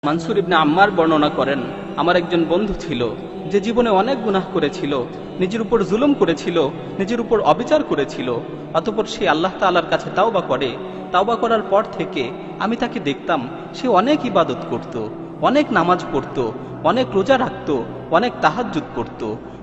মানসুর ইবনে আম্মার বর্ণনা করেন, আমার একজন বন্ধু ছিল যে জীবনে অনেক গুনাহ করেছিল, নিজের উপর জুলুম করেছিল, নিজের উপর অবিচার করেছিল। অতঃপর সে আল্লাহ তাআলার কাছে তাওবা করে। তাওবা করার পর থেকে আমি তাকে দেখতাম সে অনেক ইবাদত করত, অনেক নামাজ পড়ত, অনেক রোজা রাখত, অনেক তাহাজ্জুদ পড়ত।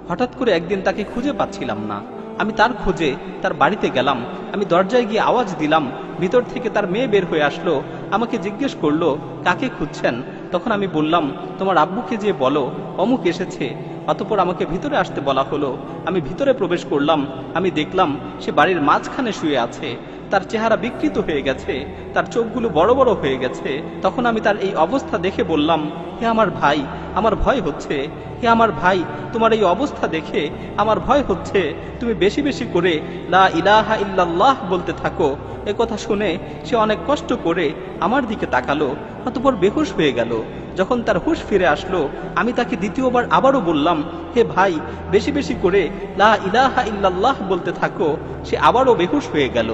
হঠাৎ করে একদিন তাকে খুঁজে পাচ্ছিলাম না। আমি তার খোঁজে তার বাড়িতে গেলাম। আমি দরজায় গিয়ে আওয়াজ দিলাম, ভিতর থেকে তার মেয়ে বের হয়ে আসলো। আমাকে জিজ্ঞেস করলো, কাকে খুঁজছেন? তখন আমি বললাম, তোমার আব্বুকে যে বলো অমুক এসেছে। অতঃপর আমাকে ভিতরে আসতে বলা হলো। আমি ভিতরে প্রবেশ করলাম। আমি দেখলাম সে বাড়ির মাঝখানে শুয়ে আছে। তার চেহারা বিকৃত হয়ে গেছে, তার চোখগুলো বড় বড় হয়ে গেছে। তখন আমি তার এই অবস্থা দেখে বললাম, হে আমার ভাই, আমার ভয় হচ্ছে। হে আমার ভাই, তোমার এই অবস্থা দেখে আমার ভয় হচ্ছে। তুমি বেশি বেশি করে লা ইলাহা ইল্লাল্লাহ বলতে থাকো। এ কথা শুনে সে অনেক কষ্ট করে আমার দিকে তাকালো, অতঃপর বেহুশ হয়ে গেল। যখন তার হুঁশ ফিরে আসলো, আমি তাকে দ্বিতীয়বার আবারও বললাম, হে ভাই, বেশি বেশি করে লা ইলাহা ইল্লাল্লাহ বলতে থাকো। সে আবারও বেহুশ হয়ে গেল।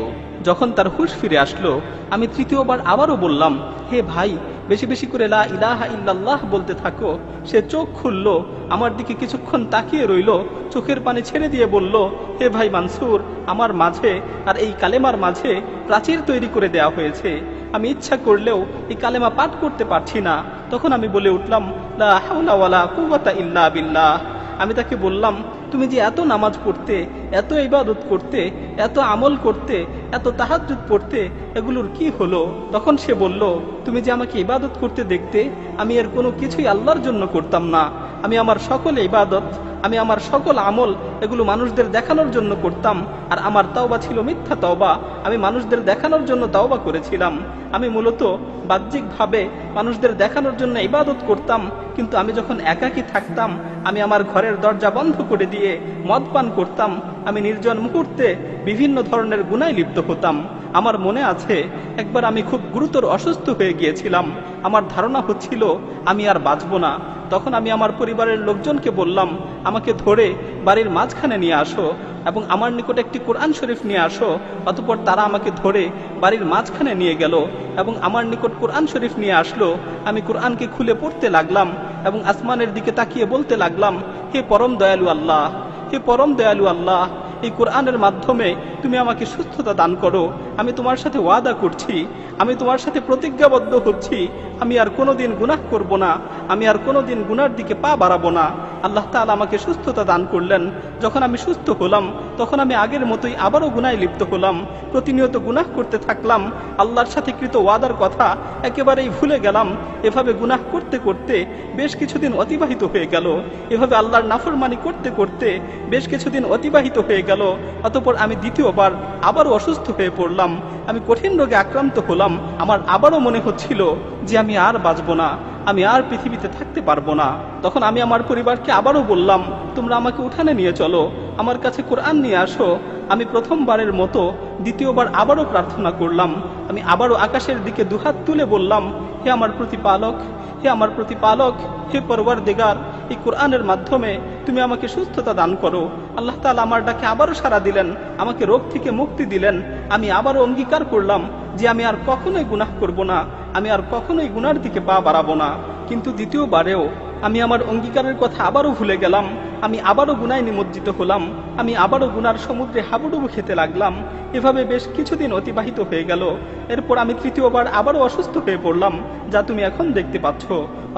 যখন তার হুঁশ ফিরে আসলো, আমি তৃতীয়বার আবারও বললাম, হে ভাই, বেশি বেশি করে লা ইলাহা ইল্লাল্লাহ বলতে থাকো। সে চোখ খুলল, আমার দিকে কিছুক্ষণ তাকিয়ে রইল, চোখের পানি ছেড়ে দিয়ে বলল, হে ভাই মানসুর, আমার মাঝে আর এই কালেমার মাঝে প্রাচীর তৈরি করে দেয়া হয়েছে। আমি ইচ্ছা করলেও এই কালেমা পাঠ করতে পারছি না। তখন আমি বলে উঠলাম, লা হাওলা ওয়ালা কুওয়াতা ইল্লা বিল্লাহ। আমি তাকে বললাম, তুমি যে এত নামাজ পড়তে, এত ইবাদত করতে, এত আমল করতে, এত তাহাজ্জুদ পড়তে, এগুলোর কি হলো? তখন সে বলল, তুমি যে আমাকে ইবাদত করতে দেখতে, আমি এর কোনো কিছুই আল্লাহর জন্য করতাম না। আমি আমার সকল ইবাদত, আমি আমার সকল আমল এগুলো মানুষদের দেখানোর জন্য করতাম। আর আমার তাওবা ছিল মিথ্যা তাওবা। আমি মানুষদের দেখানোর জন্য তাওবা করেছিলাম। আমি মূলত বাহ্যিকভাবে মানুষদের দেখানোর জন্য ইবাদত করতাম, কিন্তু আমি যখন একাকী থাকতাম, আমি আমার ঘরের দরজা বন্ধ করে দিয়ে মদ পান করতাম। আমি নির্জন মুহূর্তে বিভিন্ন ধরনের গুনায় লিপ্ত হতাম। আমার মনে আছে, একবার আমি খুব গুরুতর অসুস্থ হয়ে গিয়েছিলাম। আমার ধারণা হচ্ছিল আমি আর বাঁচব না। তখন আমি আমার পরিবারের লোকজনকে বললাম, আমাকে ধরে বাড়ির মাঝখানে নিয়ে আসো এবং আমার নিকট একটি কোরআন শরীফ নিয়ে আসো। অতঃপর তারা আমাকে ধরে বাড়ির মাঝখানে নিয়ে গেল এবং আমার নিকট কোরআন শরীফ নিয়ে আসলো। আমি কোরআনকে খুলে পড়তে লাগলাম এবং আসমানের দিকে তাকিয়ে বলতে লাগলাম, হে পরম দয়ালু আল্লাহ, হে পরম দয়ালু আল্লাহ, এই কোরআনের মাধ্যমে তুমি আমাকে সুস্থতা দান করো। আমি তোমার সাথে ওয়াদা করছি, আমি তোমার সাথে প্রতিজ্ঞাবদ্ধ হচ্ছি, আমি আর কোনোদিন গুনাহ করব না, আমি আর কোনোদিন গুনার দিকে পা বাড়াবো না। আল্লাহ তাআলা আমাকে সুস্থতা দান করলেন। যখন আমি সুস্থ হলাম, তখন আমি আগের মতোই আবারও গুনায় লিপ্ত হলাম। প্রতিনিয়ত গুনাহ করতে থাকলাম। আল্লাহর সাথে কৃত ওয়াদার কথা একেবারেই ভুলে গেলাম। এভাবে গুনাহ করতে করতে বেশ কিছুদিন অতিবাহিত হয়ে গেল। এভাবে আল্লাহর নাফরমানি করতে করতে বেশ কিছুদিন অতিবাহিত হয়ে গেল। অতঃপর আমি দ্বিতীয়বার আবারও অসুস্থ হয়ে পড়লাম। আমি কঠিন রোগে আক্রান্ত হলাম। আমার আবারও মনে হচ্ছিল যে আমি আর বাঁচব না, আমি আর পৃথিবীতে থাকতে পারবো না। তখন আমি আমার পরিবারকে আবারও বললাম, তোমরা আমাকে উঠানে নিয়ে চলো, আমার কাছে কোরআন নিয়ে আসো। আমি প্রথমবারের মতো দ্বিতীয়বার আবারও প্রার্থনা করলাম। আমি আবারও আকাশের দিকে দুহাত তুলে বললাম, হে আমার প্রতিপালক, হে আমার প্রতিপালক, হে পরওয়ারদিগার, এই কোরআনের মাধ্যমে তুমি আমাকে সুস্থতা দান করো। আল্লাহ তাআলা আমার ডাকে আবারও সাড়া দিলেন, আমাকে রোগ থেকে মুক্তি দিলেন। আমি আবারও অঙ্গীকার করলাম যে আমি আর কখনোই গুনাহ করব না, আমি আর কখনোই গুনার দিকে পা বাড়াবো না। কিন্তু দ্বিতীয়বারেও আমি আমার অঙ্গীকারের কথা আবারও ভুলে গেলাম। আমি আবারও গুনায় নিমজ্জিত হলাম। আমি আবারও গুনার সমুদ্রে হাবুডুবু খেতে লাগলাম। এভাবে বেশ কিছুদিন অতিবাহিত হয়ে গেল। এরপর আমি তৃতীয়বার আবারও অসুস্থ হয়ে পড়লাম, যা তুমি এখন দেখতে পাচ্ছ।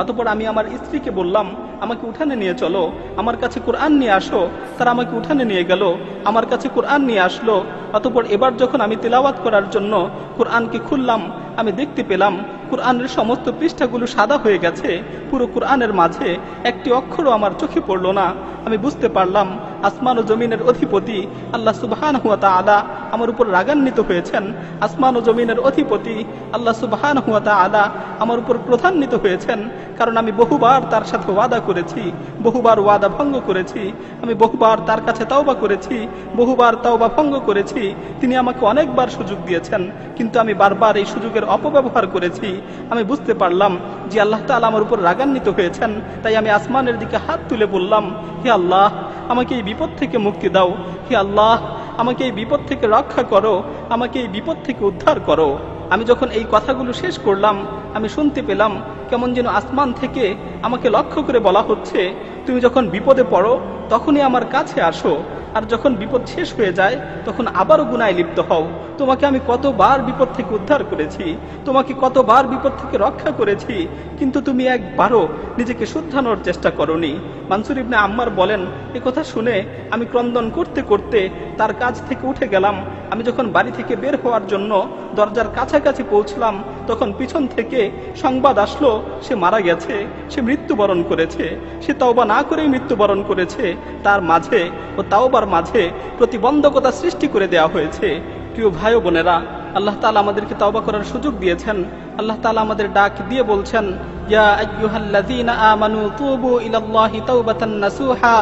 অতঃপর আমি আমার স্ত্রীকে বললাম, আমাকে উঠানে নিয়ে চলো, আমার কাছে কোরআন নিয়ে আসো। তারা আমাকে উঠানে নিয়ে গেল, আমার কাছে কোরআন নিয়ে আসলো। অতঃপর এবার যখন আমি তিলাওয়াত করার জন্য কোরআনকে খুললাম, আমি দেখতে পেলাম কোরআনের সমস্ত পৃষ্ঠাগুলো সাদা হয়ে গেছে। পুরো কোরআনের মাঝে একটি অক্ষরও আমার চোখে পড়ল না। আমি বুঝতে পারলাম আসমান ও জমিনের অধিপতি আল্লাহ সুবহানাহু ওয়া তাআলা আমার উপর রাগান্বিত হয়েছেন। আসমান ও জমিনের অধিপতি আল্লাহ সুবহানাহু ওয়া তাআলা আমার উপর ক্রোধান্বিত হয়েছেন, কারণ আমি বহুবার তার সাথে ওয়াদা করেছি, বহুবার ওয়াদা ভঙ্গ করেছি। আমি বহুবার তার কাছে তাওবা করেছি, বহুবার তাওবা ভঙ্গ করেছি। তিনি আমাকে অনেকবার সুযোগ দিয়েছেন, কিন্তু আমি বারবার এই সুযোগের অপব্যবহার করেছি। আমি বুঝতে পারলাম যে আল্লাহ তাআলা আমার উপর রাগান্বিত হয়েছেন। তাই আমি আসমানের দিকে হাত তুলে বললাম, হে আল্লাহ, আমাকে এই বিপদ থেকে মুক্তি দাও। হে আল্লাহ, আমাকে এই বিপদ থেকে রক্ষা করো, আমাকে এই বিপদ থেকে উদ্ধার করো। আমি যখন এই কথাগুলো শেষ করলাম, আমি শুনতে পেলাম কেমন যেন আসমান থেকে আমাকে লক্ষ্য করে বলা হচ্ছে, তুমি যখন বিপদে পড়ো তখনই আমার কাছে আসো, আর যখন বিপদ শেষ হয়ে যায় তখন আবারও গুনায় লিপ্ত হও। তোমাকে আমি কতবার বিপদ থেকে উদ্ধার করেছি, তোমাকে কতবার বিপদ থেকে রক্ষা করেছি, কিন্তু তুমি একবারও নিজেকে শুধরানোর চেষ্টা করনি। মানসুর ইবনে আম্মার বলেন, এ কথা শুনে আমি ক্রন্দন করতে করতে তার কাছ থেকে উঠে গেলাম। আমি যখন বাড়ি থেকে বের হওয়ার জন্য দরজার কাছাকাছি পৌঁছলাম, তখন পিছন থেকে সংবাদ আসলো সে মারা গেছে, সে মৃত্যুবরণ করেছে। সে তওবা না করেই মৃত্যুবরণ করেছে। তার মাঝে ও তাওবার মাঝে প্রতিবন্ধকতা সৃষ্টি করে দেওয়া হয়েছে। প্রিয় ভাই ও বোনেরা, আল্লাহ তাআলা আমাদেরকে তওবা করার সুযোগ দিয়েছেন। আল্লাহ তাআলা আমাদের ডাক দিয়ে বলছেন, ইয়া আইয়ুহাল্লাযীনা আমানু তুবু ইলাল্লাহি তাওবাতান নাসুহা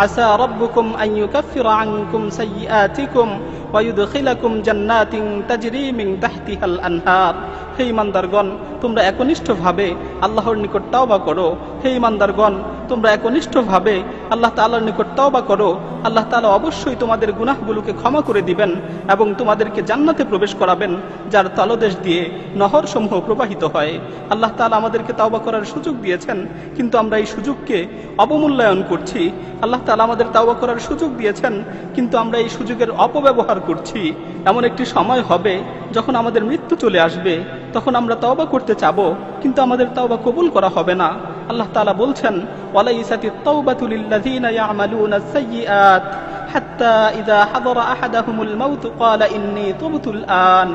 আসা রাব্বুকুম আন ইউকাফফিরা আনকুম সাইয়্যাতিকুম ওয়া ইউদখিলাকুম জান্নাতিন তাজরি মিন তাহতিহাল আনহার। হে ঈমানদারগণ, তোমরা একনিষ্ঠভাবে আল্লাহর নিকট তওবা করো। হে ঈমানদারগণ, তোমরা একনিষ্ঠভাবে আল্লাহ তাআলার নিকট তওবা করো। আল্লাহ তাআলা অবশ্যই তোমাদের গুনাহগুলোকে ক্ষমা করে দিবেন এবং তোমাদেরকে জান্নাতে প্রবেশ করাবেন, যার তলদেশ দিয়ে নহরসমূহ প্রবাহিত হয়। আল্লাহ তাআলা আমাদেরকে তওবা করার সুযোগ দিয়েছেন, কিন্তু আমরা এই সুযোগকে অবমূল্যায়ন করছি। আল্লাহ তাআলা আমাদের তওবা করার সুযোগ দিয়েছেন, কিন্তু আমরা এই সুযোগের অপব্যবহার করছি। এমন একটি সময় হবে যখন আমাদের মৃত্যু চলে আসবে, তখন আমরা তওবা করতে চাবো, কিন্তু আমাদের তওবা কবুল করা হবে না। আল্লাহ তাআলা বলছেন, ওয়ালাইসাতিত তাওবাতু লিল্লাযীনা ইয়ামালুনাস সাইয়্যাত হাত্তা ইযা হাদারা আহাদাহুমুল মাউত ক্বালা ইন্নী তুবতুল আন।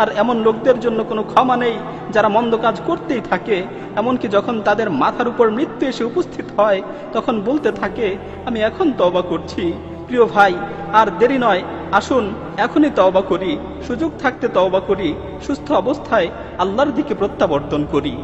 আর এমন লোকদের জন্য কোনো ক্ষমা নেই যারা মন্দ কাজ করতেই থাকে, এমনকি যখন তাদের মাথার উপর মৃত্যু এসে উপস্থিত হয় তখন বলতে থাকে, আমি এখন তওবা করছি। প্রিয় ভাই, আর দেরি নয়, আসুন এখনই তওবা করি, সুযোগ থাকতে তওবা করি, সুস্থ অবস্থায় আল্লাহর দিকে প্রত্যাবর্তন করি।